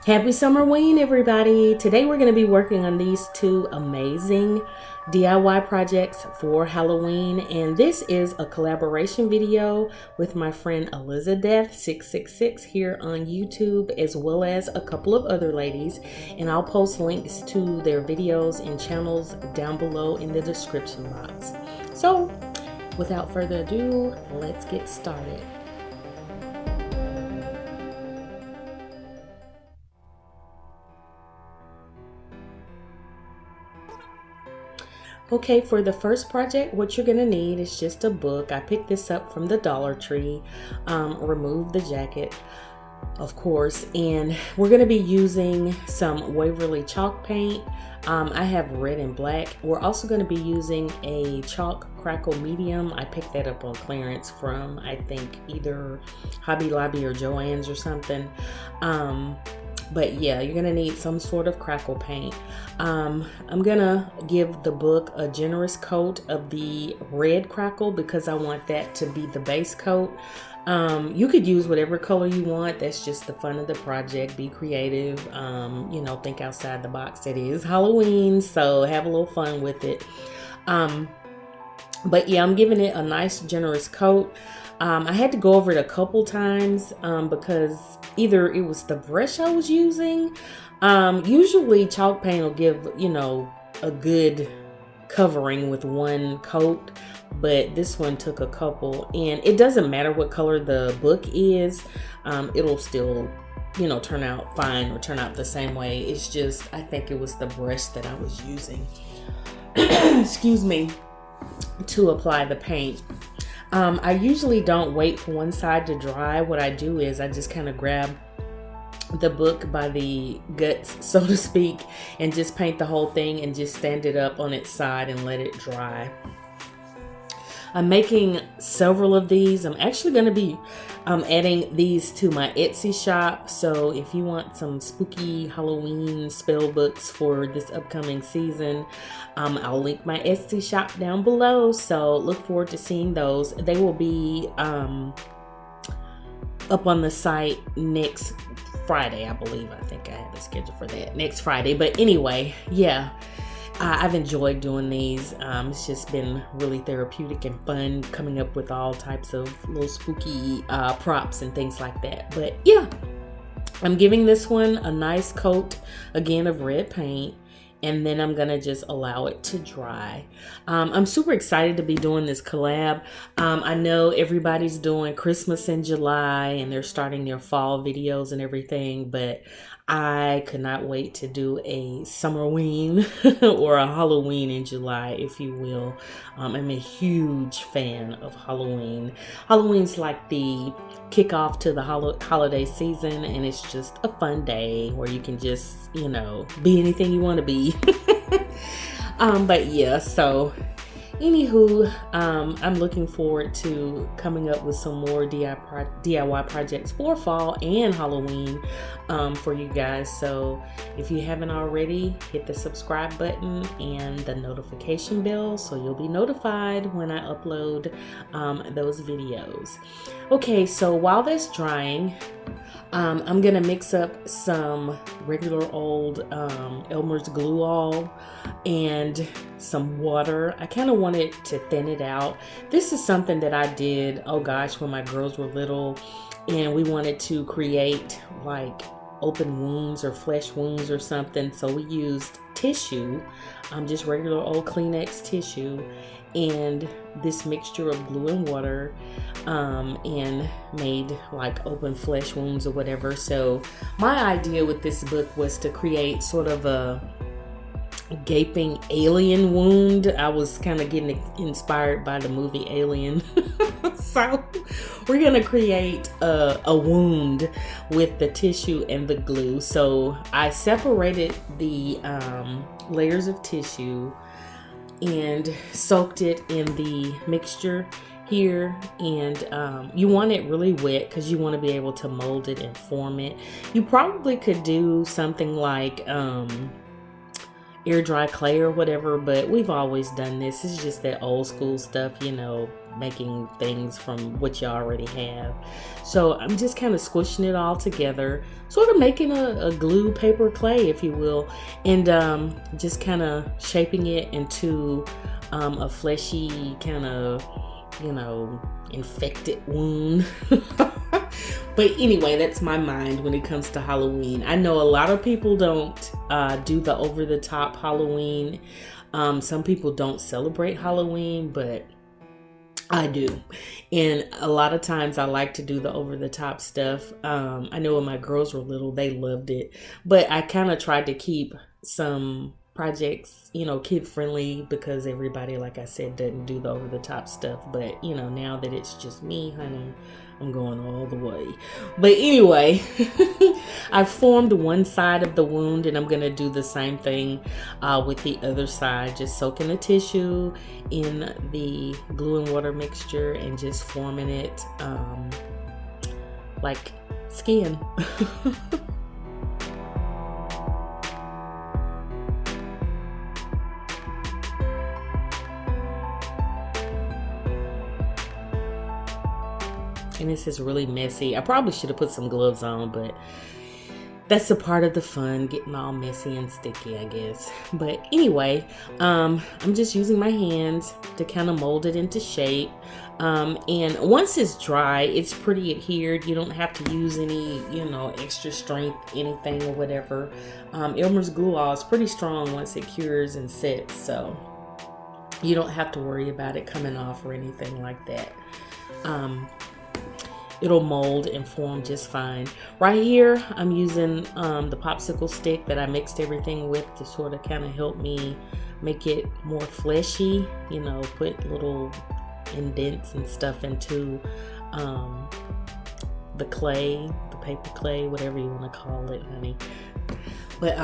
Happy Summerween, everybody. Today we're going to be working on these two amazing DIY projects for Halloween, and this is a collaboration video with my friend Elizabeth666 here on YouTube, as well as a couple of other ladies, and I'll post links to their videos and channels down below in the description box. So without further ado, let's get started. Okay, for the first project, what you're gonna need is just a book. I picked this up from the Dollar Tree. Remove the jacket, of course, and we're gonna be using some Waverly chalk paint. I have red and black. We're also gonna be using a chalk crackle medium. I picked that up on clearance from, I think, either Hobby Lobby or Joann's or something. But yeah, you're gonna need some sort of crackle paint. I'm gonna give the book a generous coat of the red crackle because I want that to be the base coat. You could use whatever color you want. That's just the fun of the project. Be creative, you know, think outside the box. It is Halloween, so have a little fun with it. But yeah, I'm giving it a nice generous coat. I had to go over it a couple times because either it was the brush I was using. Usually chalk paint will give, you know, a good covering with one coat, but this one took a couple, and it doesn't matter what color the book is. It'll still, you know, turn out fine or turn out the same way. It's just, I think it was the brush that I was using, excuse me, to apply the paint. I usually don't wait for one side to dry. What I do is I just kind of grab the book by the guts, so to speak, and just paint the whole thing and just stand it up on its side and let it dry. I'm making several of these. I'm actually going to be adding these to my Etsy shop. So if you want some spooky Halloween spell books for this upcoming season, I'll link my Etsy shop down below. So look forward to seeing those. They will be up on the site next Friday, I believe. I think I have a schedule for that next Friday. But anyway, yeah. I've enjoyed doing these. It's just been really therapeutic and fun coming up with all types of little spooky props and things like that. But yeah, I'm giving this one a nice coat again of red paint, and then I'm gonna just allow it to dry. I'm super excited to be doing this collab. I know everybody's doing Christmas in July and they're starting their fall videos and everything, but I could not wait to do a Summerween or a Halloween in July, if you will. I'm a huge fan of Halloween. Halloween's like the kickoff to the holiday season, and it's just a fun day where you can just, you know, be anything you want to be. But yeah, so anywho, I'm looking forward to coming up with some more DIY projects for fall and Halloween for you guys. So if you haven't already, hit the subscribe button and the notification bell so you'll be notified when I upload those videos. Okay, so while that's drying, I'm gonna mix up some regular old Elmer's glue all and some water. I kind of wanted to thin it out. This is something that I did, oh gosh, when my girls were little, and we wanted to create like open wounds or flesh wounds or something. So we used tissue, just regular old Kleenex tissue, and this mixture of glue and water, and made like open flesh wounds or whatever. So my idea with this book was to create sort of a gaping alien wound. I was kind of getting inspired by the movie Alien. So we're gonna create a wound with the tissue and the glue. So I separated the layers of tissue and soaked it in the mixture here, and you want it really wet because you want to be able to mold it and form it. You probably could do something like air dry clay or whatever, but we've always done this. It's just that old school stuff, you know, making things from what you already have. So I'm just kind of squishing it all together, sort of making a glue paper clay, if you will, and just kind of shaping it into a fleshy kind of, you know, infected wound. But anyway, that's my mind when it comes to Halloween. I know a lot of people don't do the over-the-top Halloween. Some people don't celebrate Halloween, but I do. And a lot of times I like to do the over-the-top stuff. I know when my girls were little, they loved it. But I kind of tried to keep some projects, you know, kid-friendly, because everybody, like I said, doesn't do the over-the-top stuff. But, you know, now that it's just me, honey, I'm going all the way. But anyway, I formed one side of the wound, and I'm going to do the same thing with the other side. Just soaking the tissue in the glue and water mixture and just forming it like skin. And this is really messy. I probably should have put some gloves on, but that's a part of the fun, getting all messy and sticky, I guess. But anyway, I'm just using my hands to kind of mold it into shape. And once it's dry, it's pretty adhered. You don't have to use any, you know, extra strength, anything or whatever. Elmer's glue all is pretty strong once it cures and sets, so you don't have to worry about it coming off or anything like that. It'll mold and form just fine. Right here, I'm using the popsicle stick that I mixed everything with to sort of kind of help me make it more fleshy, you know, put little indents and stuff into the clay, the paper clay, whatever you want to call it, honey. But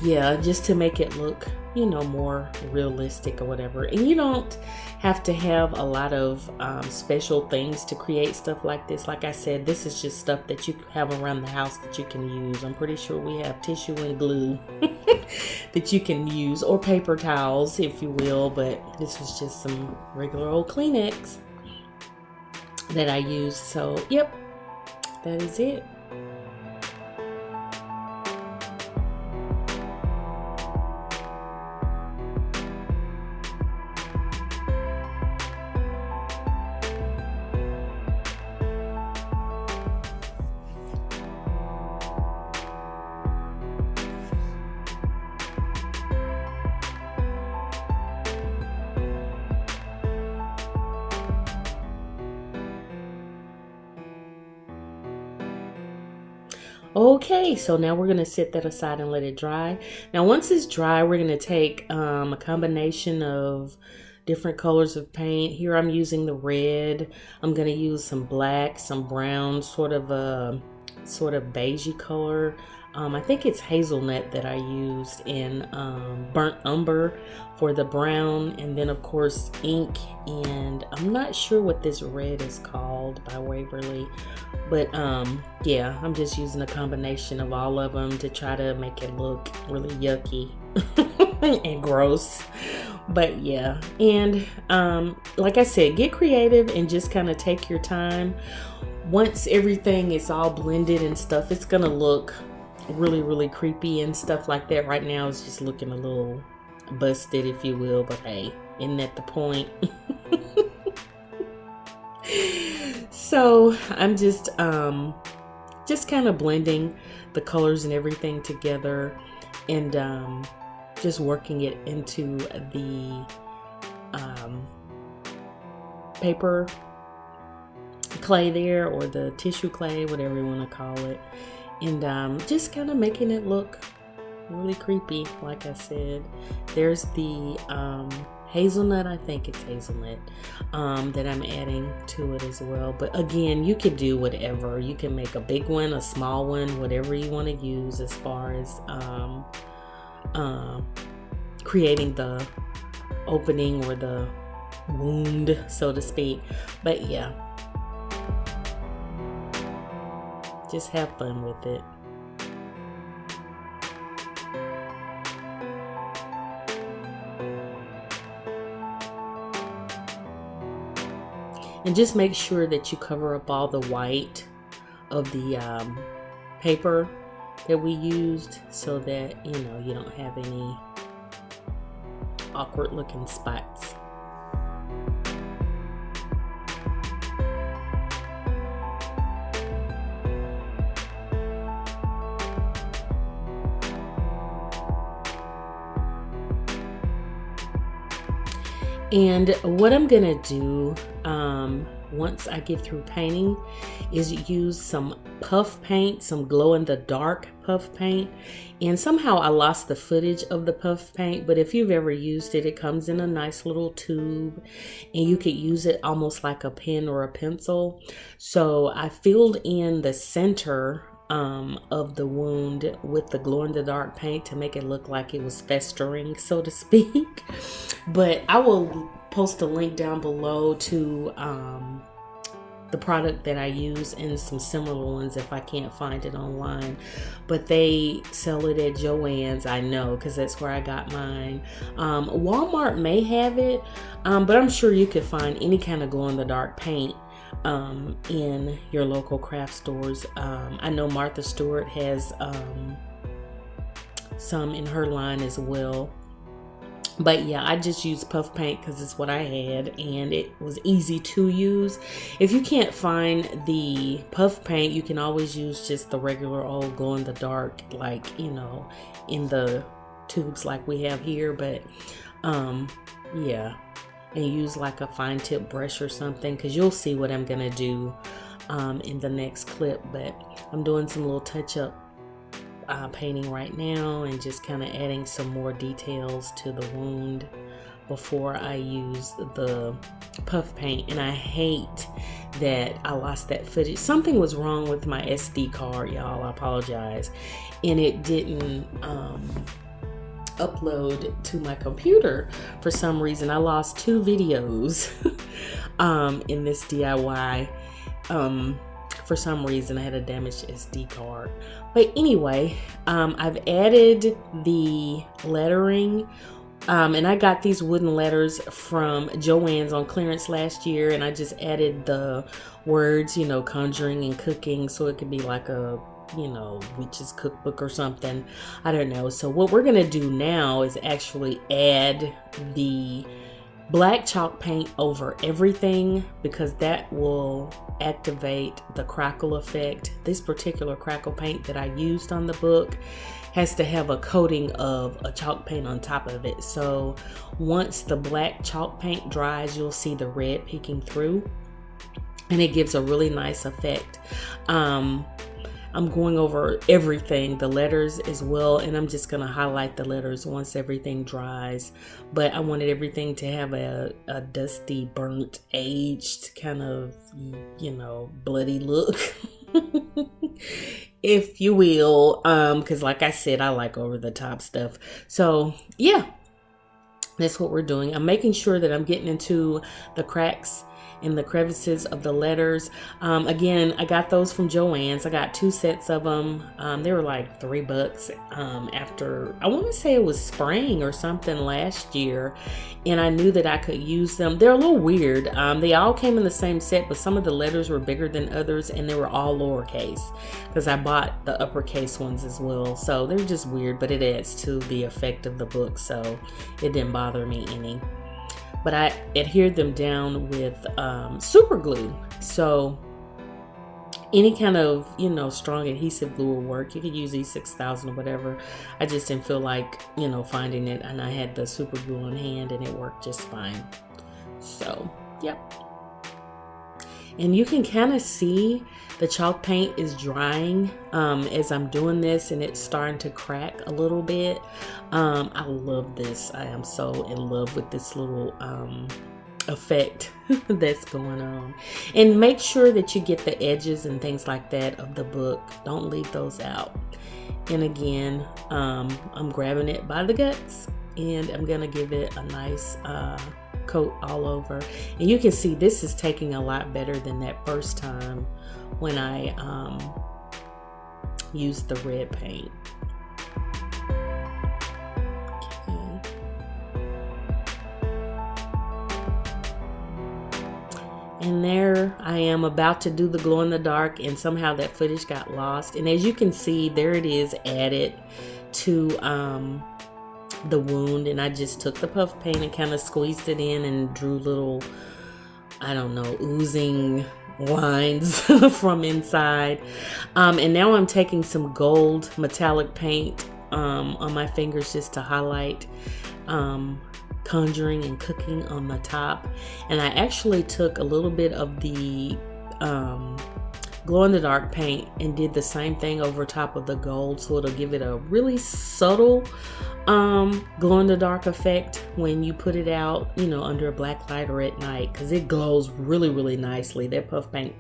yeah, just to make it look, you know, more realistic or whatever. And you don't have to have a lot of special things to create stuff like this. Like I said, this is just stuff that you have around the house that you can use. I'm pretty sure we have tissue and glue that you can use, or paper towels, if you will. But this was just some regular old Kleenex that I used. So, yep, that is it. Okay, so now we're going to set that aside and let it dry. Now, once it's dry, we're going to take a combination of different colors of paint. Here I'm using the red. I'm going to use some black, some brown, sort of beigey color. I think it's hazelnut that I used, in burnt umber for the brown, and then of course ink, and I'm not sure what this red is called by Waverly, but yeah, I'm just using a combination of all of them to try to make it look really yucky and gross. But yeah, and like I said, get creative and just kind of take your time. Once everything is all blended and stuff, it's gonna look really creepy and stuff like that. Right now it's just looking a little busted, if you will, but hey, isn't that the point? So I'm just kind of blending the colors and everything together, and just working it into the paper clay there, or the tissue clay, whatever you want to call it, and just kind of making it look really creepy. Like I said, there's the hazelnut, I think it's hazelnut, that I'm adding to it as well. But again, you could do whatever. You can make a big one, a small one, whatever you want to use as far as creating the opening or the wound, so to speak. But yeah, just have fun with it. And just make sure that you cover up all the white of the paper that we used, so that you know you don't have any awkward looking spots. And what I'm gonna do once I get through painting is use some puff paint, some glow in the dark puff paint. And somehow I lost the footage of the puff paint, but if you've ever used it, it comes in a nice little tube and you could use it almost like a pen or a pencil. So I filled in the center of the wound with the glow in the dark paint to make it look like it was festering, so to speak. But I will post a link down below to the product that I use and some similar ones if I can't find it online. But they sell it at Joann's, I know, because that's where I got mine. Walmart may have it, but I'm sure you could find any kind of glow in the dark paint in your local craft stores. I know Martha Stewart has some in her line as well. But yeah, I just used puff paint because it's what I had and it was easy to use. If you can't find the puff paint, you can always use just the regular old glow in the dark, like, you know, in the tubes like we have here. But yeah, and use like a fine tip brush or something, because you'll see what I'm gonna do in the next clip. But I'm doing some little touch-up painting right now and just kind of adding some more details to the wound before I use the puff paint. And I hate that I lost that footage. Something was wrong with my SD card, y'all. I apologize. And it didn't upload to my computer for some reason. I lost 2 videos in this DIY. For some reason I had a damaged SD card. But anyway, I've added the lettering, and I got these wooden letters from Joann's on clearance last year, and I just added the words, you know, conjuring and cooking, so it could be like a, you know, witch's cookbook or something. I don't know. So what we're gonna do now is actually add the black chalk paint over everything, because that will activate the crackle effect. This particular crackle paint that I used on the book has to have a coating of a chalk paint on top of it. So once the black chalk paint dries, you'll see the red peeking through and it gives a really nice effect. I'm going over everything, the letters as well, and I'm just going to highlight the letters once everything dries. But I wanted everything to have a dusty, burnt, aged kind of, you know, bloody look, if you will, because like I said, I like over the top stuff. So yeah, that's what we're doing. I'm making sure that I'm getting into the cracks in the crevices of the letters. Again, I got those from Joann's. I got 2 sets of them. They were like $3 after, I want to say it was spring or something last year, and I knew that I could use them. They're a little weird. They all came in the same set, but some of the letters were bigger than others, and they were all lowercase because I bought the uppercase ones as well. So they're just weird, but it adds to the effect of the book, so it didn't bother me any. But I adhered them down with super glue. So any kind of, you know, strong adhesive glue will work. You could use E6000 or whatever. I just didn't feel like, you know, finding it, and I had the super glue on hand and it worked just fine. So, yep. And you can kind of see the chalk paint is drying as I'm doing this, and it's starting to crack a little bit. I love this. I am so in love with this little effect that's going on. And make sure that you get the edges and things like that of the book. Don't leave those out. And again, I'm grabbing it by the guts, and I'm gonna give it a nice coat all over. And you can see this is taking a lot better than that first time when I used the red paint. Okay. And there I am about to do the glow in the dark, and somehow that footage got lost. And as you can see, there it is added to the wound. And I just took the puff paint and kind of squeezed it in and drew little, I don't know, oozing lines from inside. And now I'm taking some gold metallic paint on my fingers just to highlight conjuring and cooking on the top. And I actually took a little bit of the glow in the dark paint and did the same thing over top of the gold, so it'll give it a really subtle glow in the dark effect when you put it out, you know, under a black light or at night, because it glows really nicely. That puff paint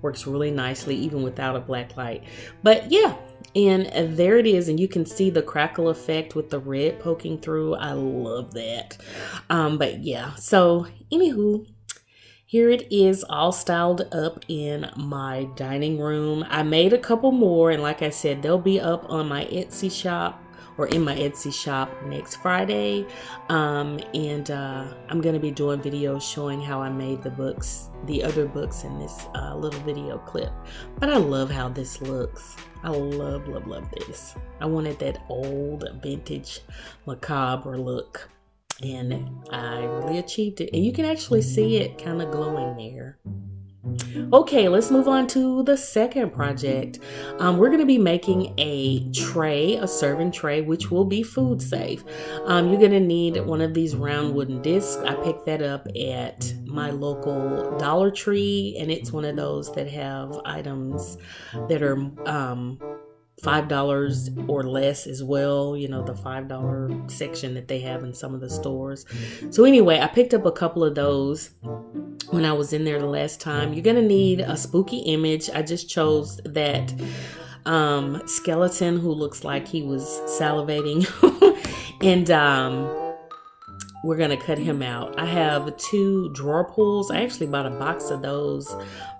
works really nicely even without a black light. But yeah, and there it is, and you can see the crackle effect with the red poking through. I love that. But yeah, so anywho, here it is all styled up in my dining room. I made a couple more, and like I said, they'll be up on my Etsy shop, or in my Etsy shop, next Friday. And I'm gonna be doing videos showing how I made the books, the other books in this little video clip. But I love how this looks. I love this. I wanted that old vintage macabre look, and I really achieved it. And you can actually see it kind of glowing there. Okay, let's move on to the second project. We're going to be making a tray, a serving tray, which will be food safe. You're going to need one of these round wooden discs. I picked that up at my local Dollar Tree, and it's one of those that have items that are $5 or less as well, you know, the $5 section that they have in some of the stores. So anyway, I picked up a couple of those when I was in there the last time. You're gonna need a spooky image. I just chose that skeleton who looks like he was salivating and we're gonna cut him out. I have 2 drawer pulls. I actually bought a box of those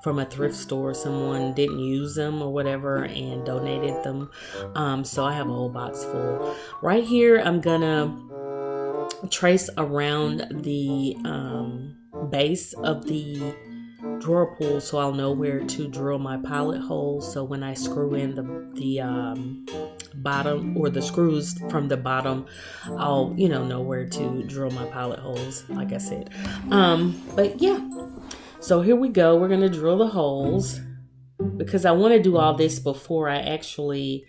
from a thrift store. Someone didn't use them or whatever and donated them. So I have a whole box full. Right here, I'm gonna trace around the base of the drawer pull so I'll know where to drill my pilot holes. So when I screw in the bottom, or the screws from the bottom, I'll know where to drill my pilot holes, like I said. But yeah, so here we go. We're gonna drill the holes because I want to do all this before I actually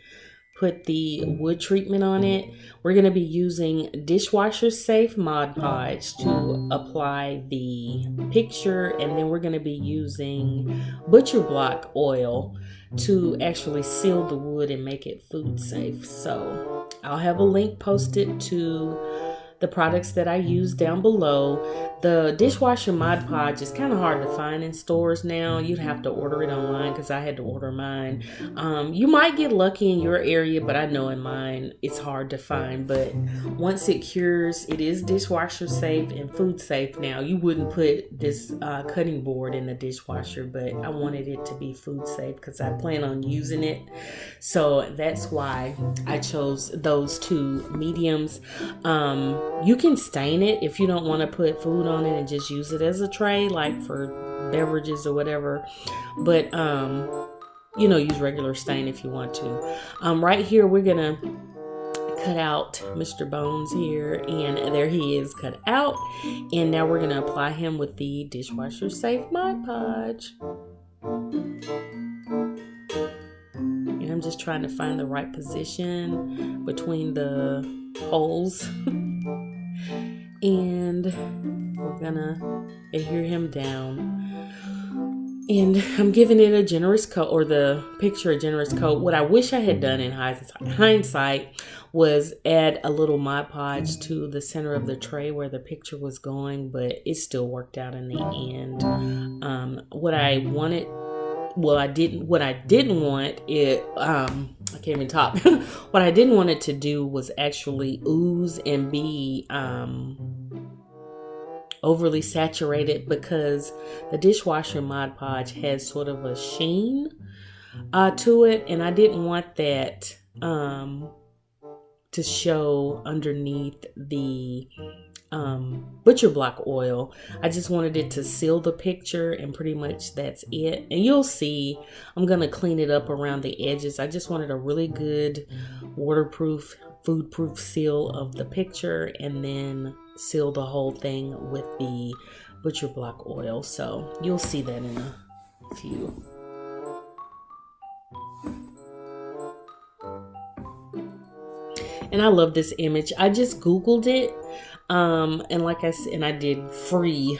put the wood treatment on it. We're going to be using dishwasher safe Mod Podge to apply the picture, and then we're going to be using butcher block oil to actually seal the wood and make it food safe. So I'll have a link posted to the products that I use down below. The dishwasher Mod Podge is kind of hard to find in stores now. You'd have to order it online because I had to order mine. You might get lucky in your area, but I know in mine it's hard to find. But once it cures, it is dishwasher safe and food safe now. You wouldn't put this cutting board in the dishwasher, but I wanted it to be food safe because I plan on using it. So that's why I chose those 2 mediums. You can stain it if you don't want to put food on it and just use it as a tray, like for beverages or whatever. But use regular stain if you want to. Right here, we're gonna cut out Mr. Bones here, and there he is cut out. And now we're gonna apply him with the dishwasher safe Mod Podge. And I'm just trying to find the right position between the holes. And we're gonna adhere him down, and I'm giving it a generous coat, or the picture a generous coat. What I wish I had done in hindsight was add a little Mod Podge to the center of the tray where the picture was going, but it still worked out in the end. What I didn't want it, I can't even talk. What I didn't want it to do was actually ooze and be overly saturated, because the dishwasher Mod Podge has sort of a sheen to it, and I didn't want that to show underneath the butcher block oil. I just wanted it to seal the picture, and pretty much that's it. And you'll see I'm gonna clean it up around the edges. I just wanted a really good waterproof, food-proof seal of the picture, and then seal the whole thing with the butcher block oil. So you'll see that in a few. And I love this image. I just Googled it. And like I said, and I did free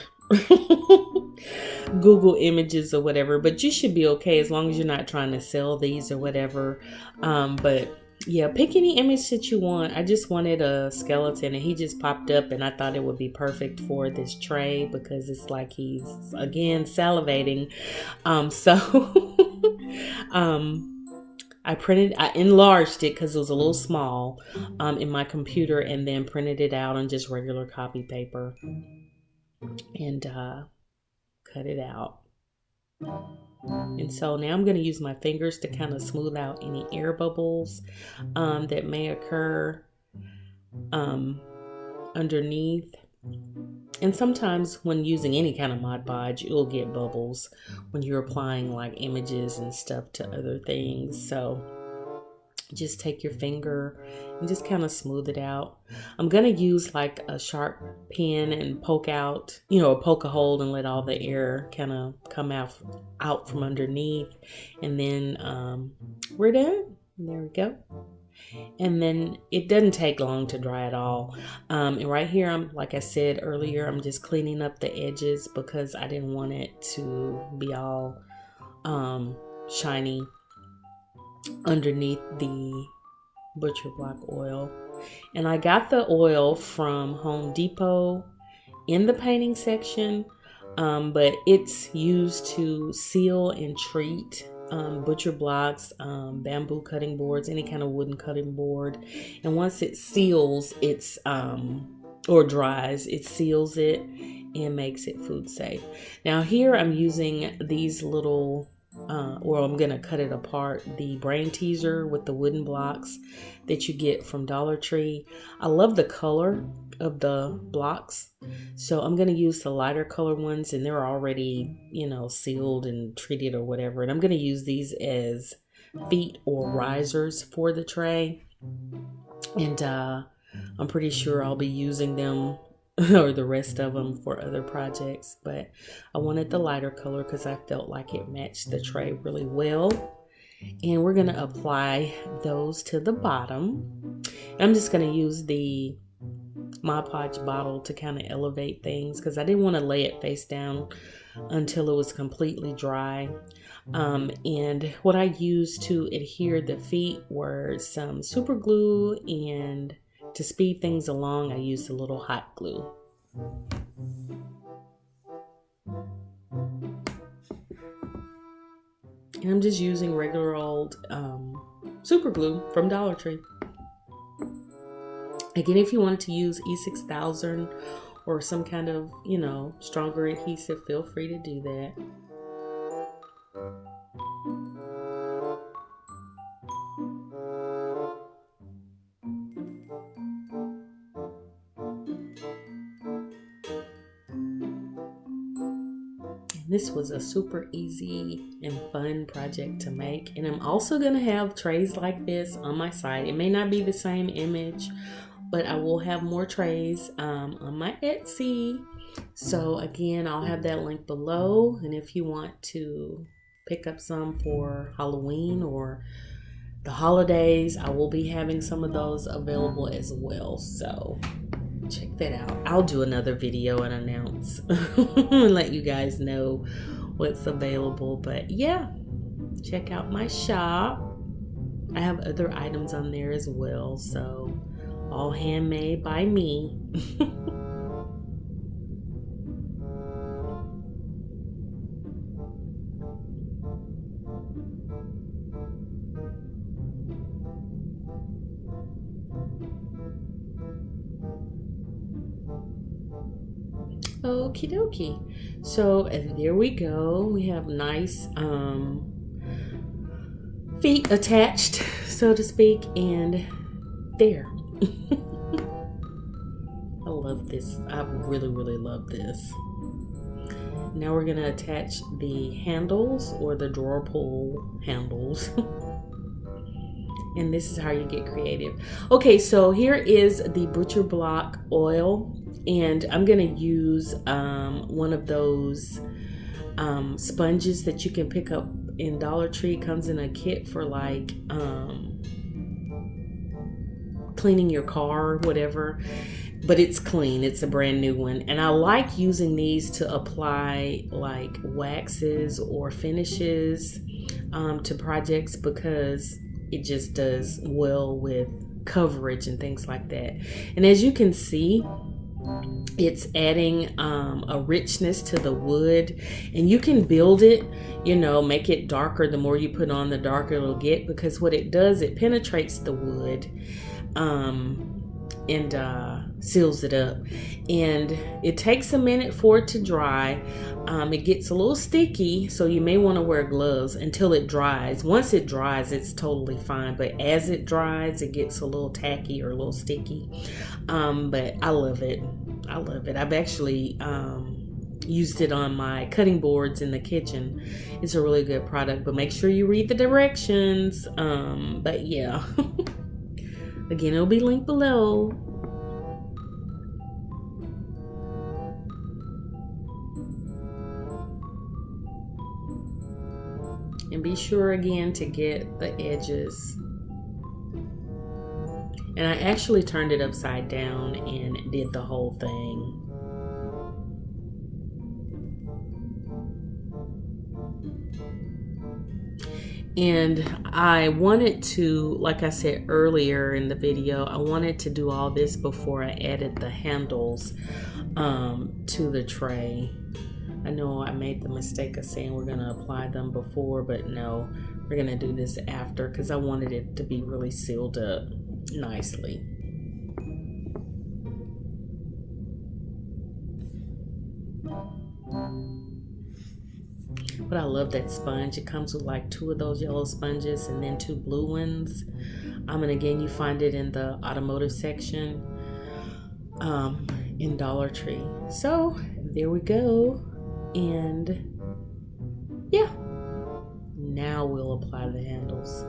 Google images or whatever, but you should be okay as long as you're not trying to sell these or whatever. But yeah, pick any image that you want. I just wanted a skeleton, and he just popped up, and I thought it would be perfect for this tray because it's like he's again salivating. I enlarged it because it was a little small in my computer, and then printed it out on just regular copy paper and cut it out. And so now I'm going to use my fingers to kind of smooth out any air bubbles that may occur underneath. And sometimes when using any kind of Mod Podge, you'll get bubbles when you're applying like images and stuff to other things. So just take your finger and just kind of smooth it out. I'm going to use like a sharp pen and poke out, poke a hole and let all the air kind of come out from underneath. And then we're done. There we go. And then it doesn't take long to dry at all. And right here, like I said earlier, I'm just cleaning up the edges because I didn't want it to be all shiny underneath the butcher block oil. And I got the oil from Home Depot in the painting section, but it's used to seal and treat butcher blocks, bamboo cutting boards, any kind of wooden cutting board. And once it seals, or dries, it seals it and makes it food safe. Now here I'm using these little, I'm gonna cut it apart, the brain teaser with the wooden blocks that you get from Dollar Tree. I love the color of the blocks, so I'm going to use the lighter color ones, and they're already sealed and treated or whatever, and I'm going to use these as feet or risers for the tray. And I'm pretty sure I'll be using them or the rest of them for other projects, but I wanted the lighter color because I felt like it matched the tray really well. And we're going to apply those to the bottom. I'm just going to use the Mod Podge bottle to kind of elevate things because I didn't want to lay it face down until it was completely dry. And what I used to adhere the feet were some super glue, and to speed things along, I used a little hot glue. And I'm just using regular old super glue from Dollar Tree. Again, if you wanted to use E6000 or some kind of, stronger adhesive, feel free to do that. This was a super easy and fun project to make. And I'm also going to have trays like this on my site. It may not be the same image, but I will have more trays on my Etsy. So again, I'll have that link below. And if you want to pick up some for Halloween or the holidays, I will be having some of those available as well. So check that out. I'll do another video and announce and let you guys know what's available. But yeah, check out my shop. I have other items on there as well, so all handmade by me. Okie dokie. So there we go. We have nice feet attached, so to speak, and there. I love this. I really, really love this. Now we're gonna attach the handles, or the drawer pull handles. And this is how you get creative. Okay, so here is the butcher block oil, and I'm gonna use one of those sponges that you can pick up in Dollar Tree. It comes in a kit for like cleaning your car or whatever, but it's clean. It's a brand new one, and I like using these to apply like waxes or finishes to projects, because it just does well with coverage and things like that. And as you can see, it's adding a richness to the wood, and you can build it, you know, make it darker. The more you put on, the darker it'll get, because what it does, it penetrates the wood and seals it up. And it takes a minute for it to dry. It gets a little sticky, so you may want to wear gloves until it dries. Once it dries, it's totally fine, but as it dries, it gets a little tacky or a little sticky. But I love it. I love it. I've actually used it on my cutting boards in the kitchen. It's a really good product, but make sure you read the directions. But yeah. Again, it'll be linked below. And be sure again to get the edges. And I actually turned it upside down and did the whole thing. And I wanted to, like I said earlier in the video, I wanted to do all this before I added the handles to the tray. I know I made the mistake of saying we're gonna apply them before, but no, we're gonna do this after, because I wanted it to be really sealed up nicely. But I love that sponge. It comes with like 2 of those yellow sponges and then 2 blue ones. And again, you find it in the automotive section in Dollar Tree. So there we go. And yeah, now we'll apply the handles.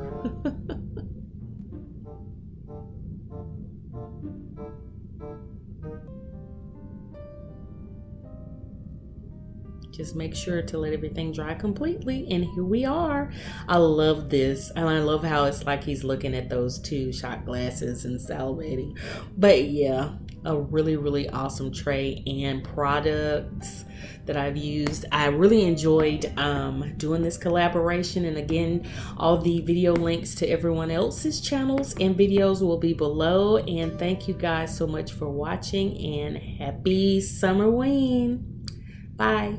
Just make sure to let everything dry completely, and here we are. I love this, and I love how it's like he's looking at those 2 shot glasses and salivating. But yeah, a really, really awesome tray and products that I've used. I really enjoyed doing this collaboration, and again, all the video links to everyone else's channels and videos will be below. And thank you guys so much for watching, and happy Summerween. Bye.